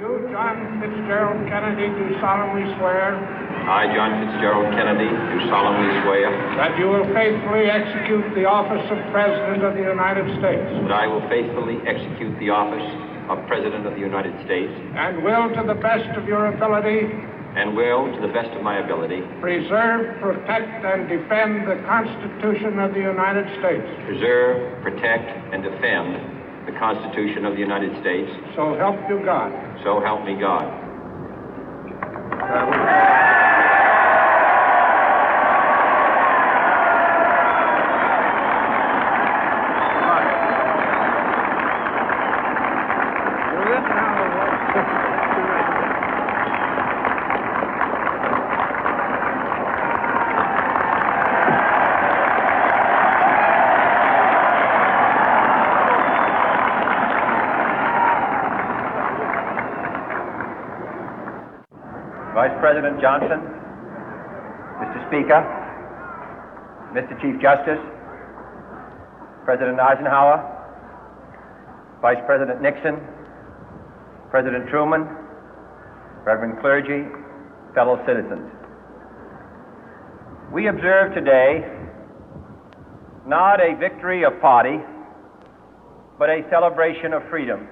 You, John Fitzgerald Kennedy, do solemnly swear. I, John Fitzgerald Kennedy, do solemnly swear. That you will faithfully execute the office of President of the United States. That I will faithfully execute the office of President of the United States. And will, to the best of your ability. And will, to the best of my ability. Preserve, protect, and defend the Constitution of the United States. Preserve, protect, and defend the Constitution of the United States. So help you God. So help me God. Vice President Johnson, Mr. Speaker, Mr. Chief Justice, President Eisenhower, Vice President Nixon, President Truman, Reverend clergy, fellow citizens. We observe today not a victory of party, but a celebration of freedom,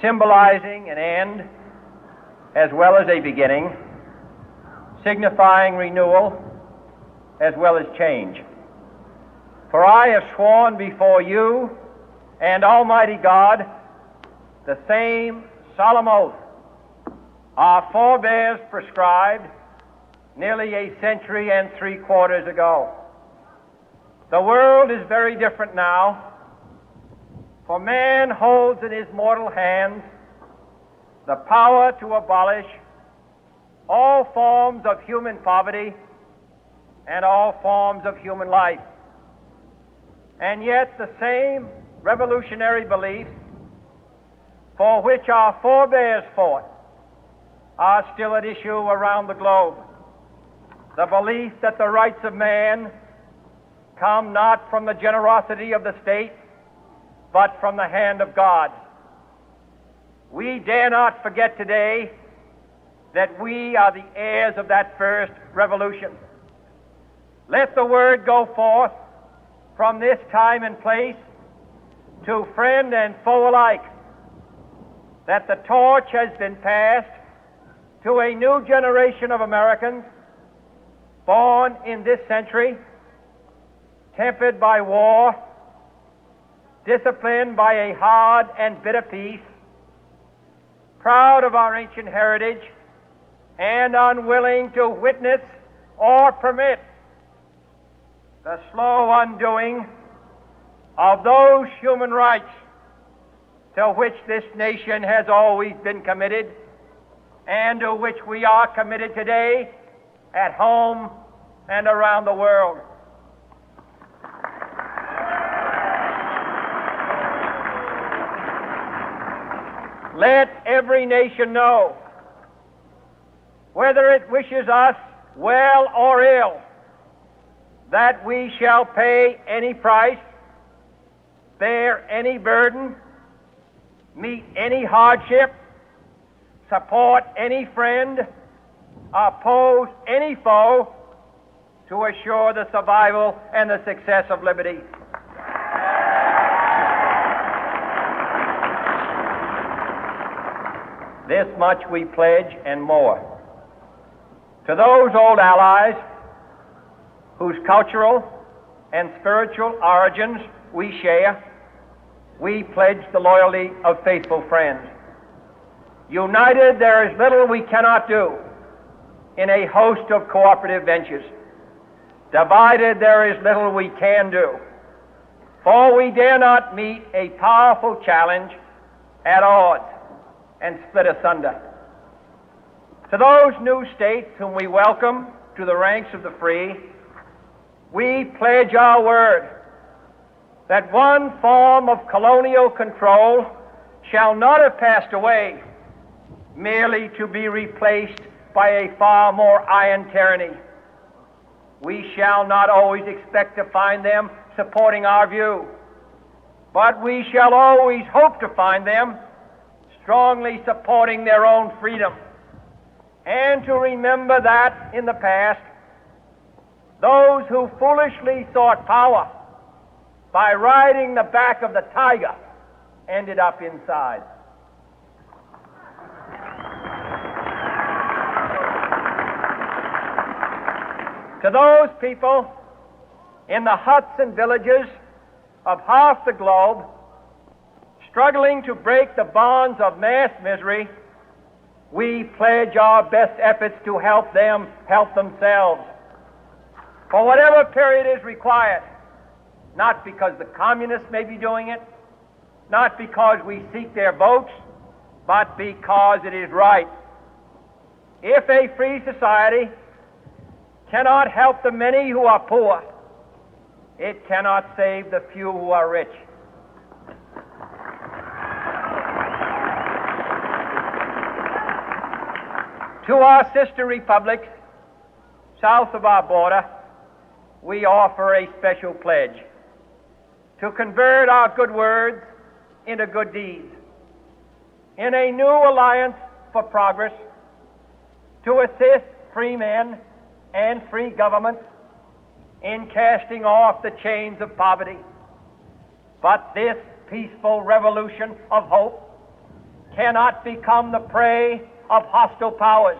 symbolizing an end as well as a beginning, signifying renewal as well as change. For I have sworn before you and Almighty God the same solemn oath our forebears prescribed nearly a century and 3/4 ago. The world is very different now, for man holds in his mortal hands the power to abolish all forms of human poverty and all forms of human life. And yet the same revolutionary beliefs for which our forebears fought are still at issue around the globe. The belief that the rights of man come not from the generosity of the state, but from the hand of God. We dare not forget today that we are the heirs of that first revolution. Let the word go forth from this time and place to friend and foe alike that the torch has been passed to a new generation of Americans born in this century, tempered by war, disciplined by a hard and bitter peace, proud of our ancient heritage, and unwilling to witness or permit the slow undoing of those human rights to which this nation has always been committed and to which we are committed today at home and around the world. Let every nation know, whether it wishes us well or ill, that we shall pay any price, bear any burden, meet any hardship, support any friend, oppose any foe to assure the survival and the success of liberty. This much we pledge and more. To those old allies whose cultural and spiritual origins we share, we pledge the loyalty of faithful friends. United, there is little we cannot do in a host of cooperative ventures. Divided, there is little we can do, for we dare not meet a powerful challenge at odds and split asunder. To those new states whom we welcome to the ranks of the free, we pledge our word that one form of colonial control shall not have passed away merely to be replaced by a far more iron tyranny. We shall not always expect to find them supporting our view, but we shall always hope to find them strongly supporting their own freedom, and to remember that in the past, those who foolishly sought power by riding the back of the tiger ended up inside. To those people in the huts and villages of half the globe struggling to break the bonds of mass misery, we pledge our best efforts to help them help themselves for whatever period is required, not because the communists may be doing it, not because we seek their votes, but because it is right. If a free society cannot help the many who are poor, it cannot save the few who are rich. To our sister republics south of our border, we offer a special pledge to convert our good words into good deeds, in a new alliance for progress, to assist free men and free governments in casting off the chains of poverty. But this peaceful revolution of hope cannot become the prey of hostile powers.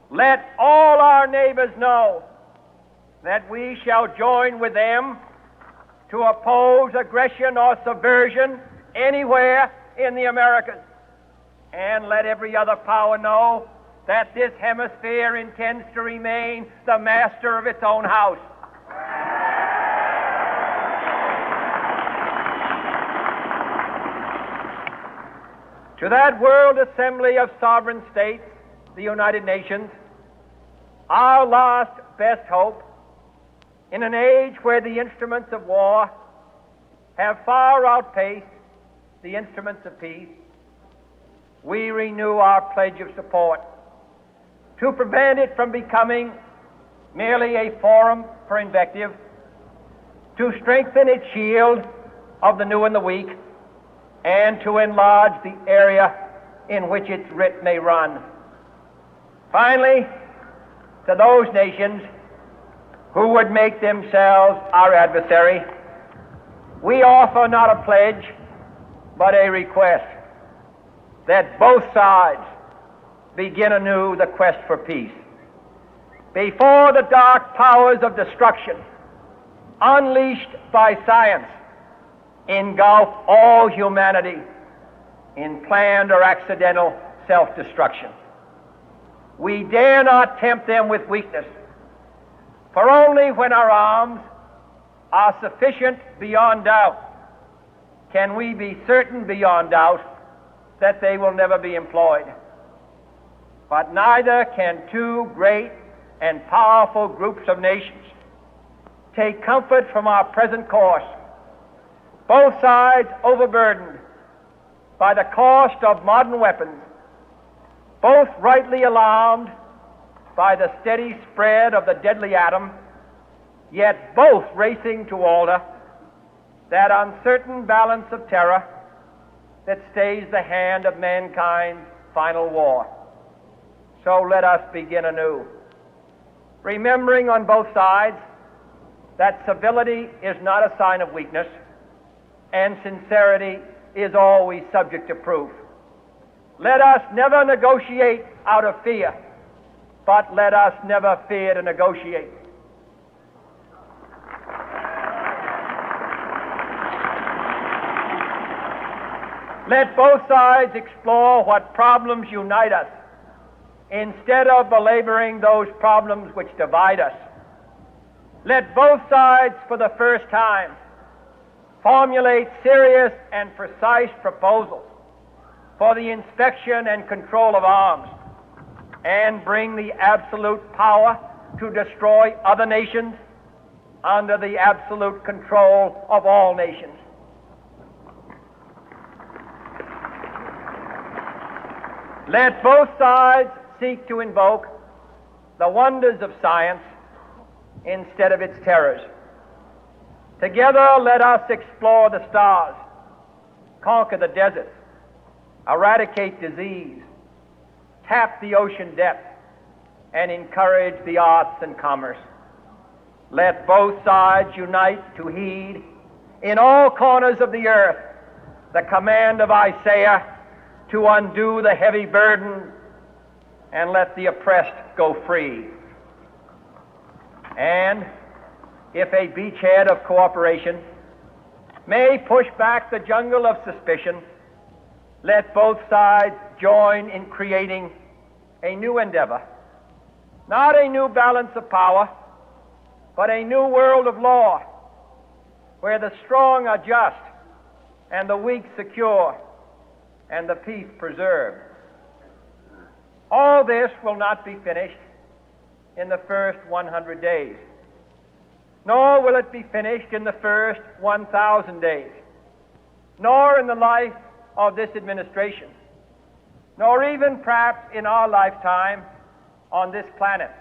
Let all our neighbors know that we shall join with them to oppose aggression or subversion anywhere in the Americas. And let every other power know that this hemisphere intends to remain the master of its own house. To that World Assembly of Sovereign States, the United Nations, our last best hope, in an age where the instruments of war have far outpaced the instruments of peace, we renew our pledge of support to prevent it from becoming merely a forum for invective, to strengthen its shield of the new and the weak, and to enlarge the area in which its writ may run. Finally, to those nations who would make themselves our adversary, we offer not a pledge, but a request that both sides begin anew the quest for peace. Before the dark powers of destruction, unleashed by science, engulf all humanity in planned or accidental self-destruction, we dare not tempt them with weakness, for only when our arms are sufficient beyond doubt can we be certain beyond doubt that they will never be employed. But neither can two great and powerful groups of nations take comfort from our present course, both sides overburdened by the cost of modern weapons, both rightly alarmed by the steady spread of the deadly atom, yet both racing to alter that uncertain balance of terror that stays the hand of mankind's final war. So let us begin anew, remembering on both sides that civility is not a sign of weakness, and sincerity is always subject to proof. Let us never negotiate out of fear, but let us never fear to negotiate. Let both sides explore what problems unite us, instead of belaboring those problems which divide us. Let both sides, for the first time, formulate serious and precise proposals for the inspection and control of arms, and bring the absolute power to destroy other nations under the absolute control of all nations. Let both sides seek to invoke the wonders of science instead of its terrors. Together let us explore the stars, conquer the deserts, eradicate disease, tap the ocean depth, and encourage the arts and commerce. Let both sides unite to heed in all corners of the earth the command of Isaiah to undo the heavy burden and let the oppressed go free. And if a beachhead of cooperation may push back the jungle of suspicion, let both sides join in creating a new endeavor, not a new balance of power, but a new world of law, where the strong are just and the weak secure and the peace preserved. All this will not be finished in the first 100 days, nor will it be finished in the first 1,000 days, nor in the life of this administration, nor even perhaps in our lifetime on this planet.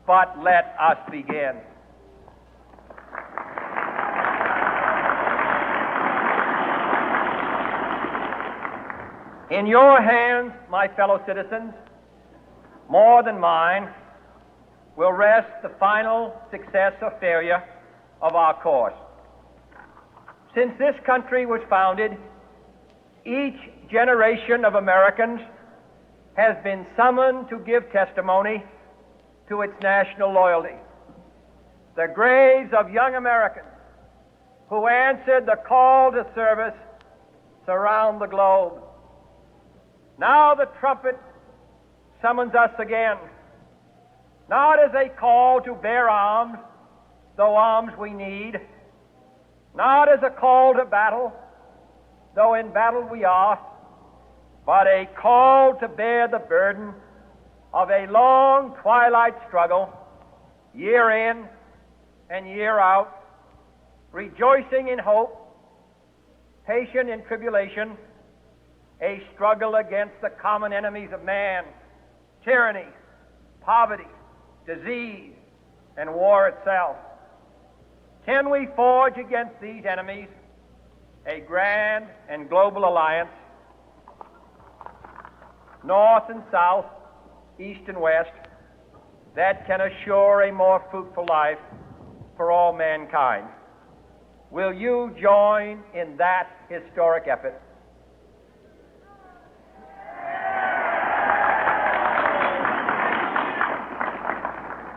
But let us begin. In your hands, my fellow citizens, more than mine, will rest the final success or failure of our course. Since this country was founded, each generation of Americans has been summoned to give testimony to its national loyalty. The graves of young Americans who answered the call to service surround the globe. Now the trumpet summons us again, not as a call to bear arms, though arms we need, not as a call to battle, though in battle we are, but a call to bear the burden of a long twilight struggle, year in and year out, rejoicing in hope, patient in tribulation, a struggle against the common enemies of man, tyranny, poverty, disease, and war itself. Can we forge against these enemies a grand and global alliance, north and south, east and west, that can assure a more fruitful life for all mankind? Will you join in that historic effort?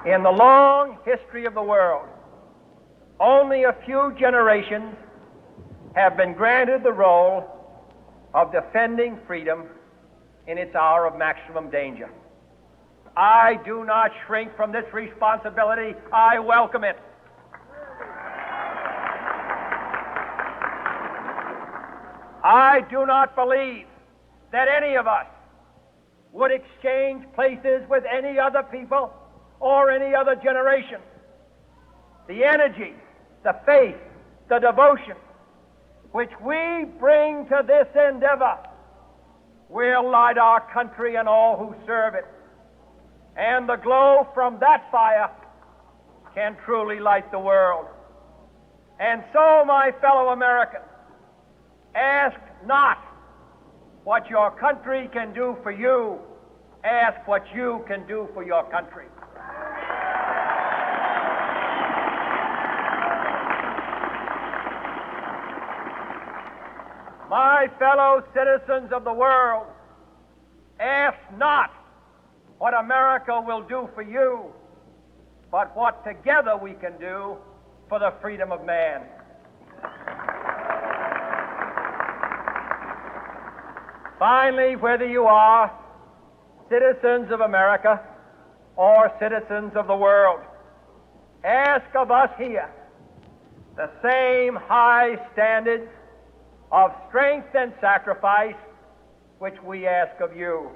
In the long history of the world, only a few generations have been granted the role of defending freedom in its hour of maximum danger. I do not shrink from this responsibility. I welcome it. I do not believe that any of us would exchange places with any other people or any other generation. The energy, the faith, the devotion which we bring to this endeavor will light our country and all who serve it. And the glow from that fire can truly light the world. And so, my fellow Americans, ask not what your country can do for you. Ask what you can do for your country. My fellow citizens of the world, ask not what America will do for you, but what together we can do for the freedom of man. Finally, whether you are citizens of America or citizens of the world, ask of us here the same high standards of strength and sacrifice which we ask of you.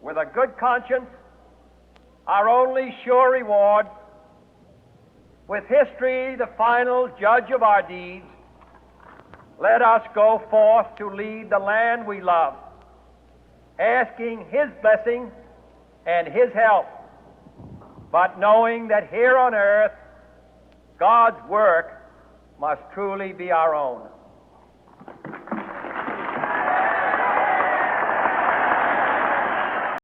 With a good conscience, our only sure reward, with history the final judge of our deeds, let us go forth to lead the land we love, asking His blessing and His help, but knowing that here on earth God's work must truly be our own.